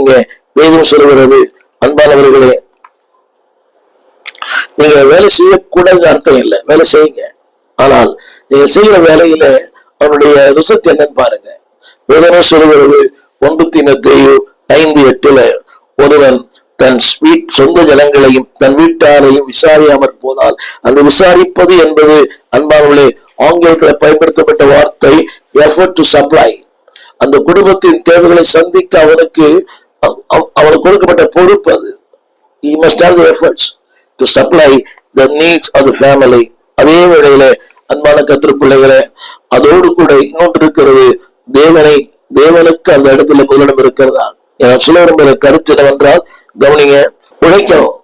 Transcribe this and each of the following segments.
கவனிங்க. வேதம் சொல்கிறது, அன்பானவர்களே, நீங்க வேலை செய்யக்கூடாது அர்த்தம் இல்லை, வேலை செய்யுங்க. ஆனால் நீங்க செய்யற வேலையில அவனுடைய ரிசல்ட் என்னன்னு பாருங்க. வேதனை சொல்கிறது 1 தீமோத்தேயு 5:8, ஒருவன் தன் சொந்த ஜனங்களையும் தன் வீட்டாரையும் விசாரியாமற் போனால், அந்த விசாரிப்பது என்பது அன்பானவர்களே ஆங்கிலத்தில் பயன்படுத்தப்பட்ட வார்த்தை எஃபர்ட் டு சப்ளை. அந்த குடும்பத்தின் தேவைகளை சந்திக்க அவனுக்கு கொடுக்கப்பட்ட பொறுப்பு அது. He must have the efforts to supply the needs of the family. அதே வேளையில அன்பான கர்த்தர் பிள்ளைகளே, அதோடு கூட இன்னொன்று இருக்கிறது, தேவனுக்கு அந்த இடத்துல முதலிடம் இருக்கிறதா. சொல்ல விரும்புகிற கருத்து என்னவென்றால், கவனிங்க, உழைக்கணும்,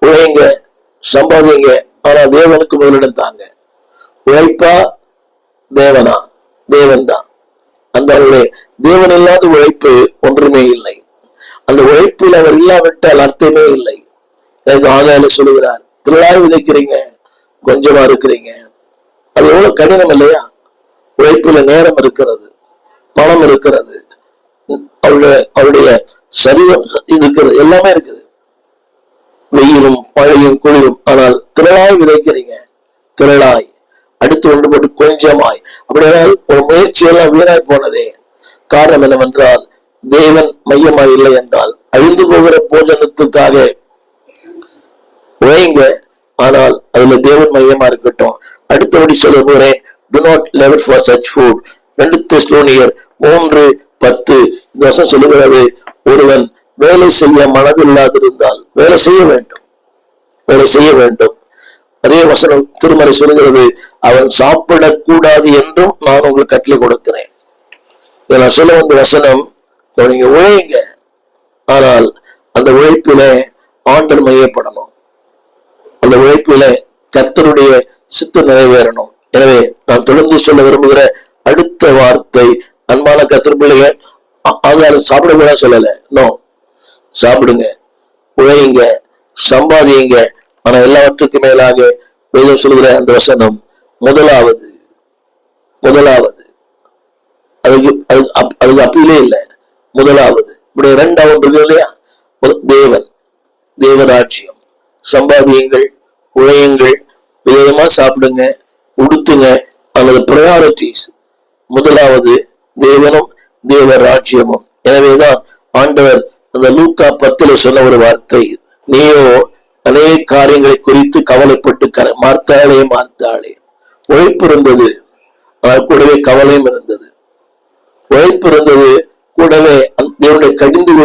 உழைங்க, சம்பாதிங்க, ஆனா தேவனுக்கு முதலிடம் தாங்க. உழைப்பா தேவனா? தேவன் தான். அந்த தேவன் இல்லாத உழைப்பு ஒன்றுமே இல்லை. அந்த உழைப்பில் அவர் இல்லாவிட்டால் அர்த்தமே இல்லை. ஆகால சொல்லுகிறார், திரளாய் விதைக்கிறீங்க, கொஞ்சமா இருக்கிறீங்க. அது எவ்வளவு கடினம் இல்லையா? உழைப்புல நேரம் இருக்கிறது, பணம் இருக்கிறது, அவருடைய சரீரம் இருக்கிறது, எல்லாமே இருக்குது, வெயிலும் மழையும் குளிரும். ஆனால் திரளாய் விதைக்கிறீங்க, திரளாய், அடுத்து ஒன்று போட்டு கொஞ்சமாய். அப்படியானால் ஒரு முயற்சியெல்லாம் வீணாய் போனதே. காரணம் என்னவென்றால், தேவன் மையமாய் இல்லை என்றால் அழிந்து போகிற போஜனத்துக்காக உழைங்க, ஆனால் அதுல தேவன் மையமா இருக்கட்டும். அடுத்தபடி சொல்ல போறேன், do not labor for such food. 2 தெசலோனியர் 3:10 இந்த வசனம் சொல்லுகிறது, ஒருவன் வேலை செய்ய மனதில்லாதிருந்தால் வேலை செய்ய வேண்டும், வேலை செய்ய வேண்டும். அதே வசனம் திருமறை சொல்லுகிறது, அவன் சாப்பிடக்கூடாது என்றும் நான் உங்களுக்கு கட்டளை கொடுக்கிறேன். நான் சொல்ல வந்த வசனம், நீங்க உழைங்க, ஆனால் அந்த உழைப்பில ஆண்டவர் மையப்படணும், அந்த உழைப்பில கர்த்தருடைய சித்தம் நிறைவேறணும். எனவே நான் தொடர்ந்து சொல்ல விரும்புகிற அடுத்த வார்த்தை, அன்பான கர்த்தர் பிள்ளைங்க, ஆகாரம் சாப்பிடக்கூடாது சொல்லல, நோ, சாப்பிடுங்க, உழைங்க, சம்பாதியுங்க. ஆனா எல்லாவற்றுக்கும் மேலாக வேதம் சொல்கிற அந்த வசனம், முதலாவது அதுக்கு அப்பீலே இல்லை, முதலாவது. இப்படி 2வது இருக்கு இல்லையா? தேவராட்சியம். சம்பாதியுங்கள், உழையுங்கள், விதமா சாப்பிடுங்க, உடுத்துங்க. அல்லது ப்ரையாரிட்டிஸ், முதலாவது தேவனும் தேவராட்சியமும். எனவேதான் ஆண்டவர் அந்த லூக்கா 10 சொன்ன ஒரு வார்த்தை, நீயோ அநேக காரியங்களை குறித்து கவலைப்பட்டு மார்த்தாளே, உழைப்பு இருந்தது, ஆனால் கூடவே கவலையும் இருந்தது. உழைப்பு இருந்தது, கூடவே தேவனுடைய கடிந்து